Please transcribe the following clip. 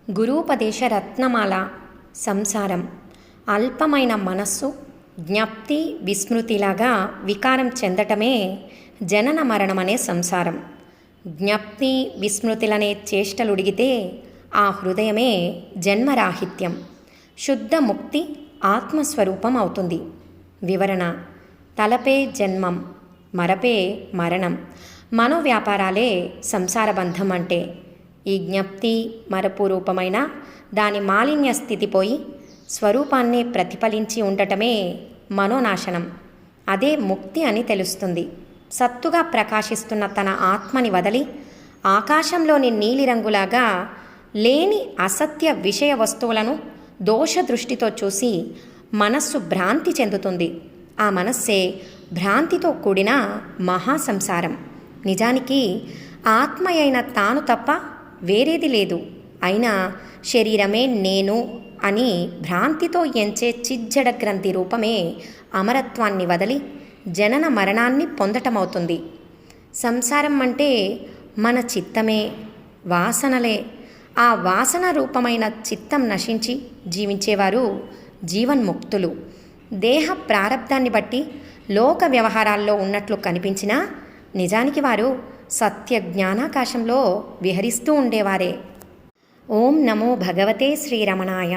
గురూపదేశ రత్నమాల. సంసారం అల్పమైన మనస్సు జ్ఞప్తి విస్మృతిలాగా వికారం చెందటమే జనన మరణమనే సంసారం. జ్ఞప్తి విస్మృతులనే చేష్టలుడిగితే ఆ హృదయమే జన్మరాహిత్యం. శుద్ధ ముక్తి ఆత్మస్వరూపం అవుతుంది. వివరణ: తలపే జన్మం, మరపే మరణం. మనోవ్యాపారాలే సంసార బంధం అంటే. ఈ జ్ఞప్తి మరపు రూపమైన దాని మాలిన్య స్థితి పోయి స్వరూపాన్నే ప్రతిఫలించి ఉండటమే మనోనాశనం. అదే ముక్తి అని తెలుస్తుంది. సత్తుగా ప్రకాశిస్తున్న తన ఆత్మని వదలి ఆకాశంలోని నీలిరంగులాగా లేని అసత్య విషయ వస్తువులను దోషదృష్టితో చూసి మనస్సు భ్రాంతి చెందుతుంది. ఆ మనస్సే భ్రాంతితో కూడిన మహాసంసారం. నిజానికి ఆత్మ అయిన తాను తప్ప వేరేది లేదు. అయినా శరీరమే నేను అని భ్రాంతితో ఎంచే చిజ్జడ గ్రంథి రూపమే అమరత్వాన్ని వదలి జనన మరణాన్ని పొందటమవుతుంది. సంసారం అంటే మన చిత్తమే, వాసనలే. ఆ వాసన రూపమైన చిత్తం నశించి జీవించేవారు జీవన్ముక్తులు. దేహ ప్రారబ్ధాన్ని బట్టి లోక వ్యవహారాల్లో ఉన్నట్లు కనిపించినా నిజానికి వారు సత్య జ్ఞానాకాశంలో విహరిస్తూ ఉండేవారే. ఓం నమో భగవతే శ్రీరమణాయ.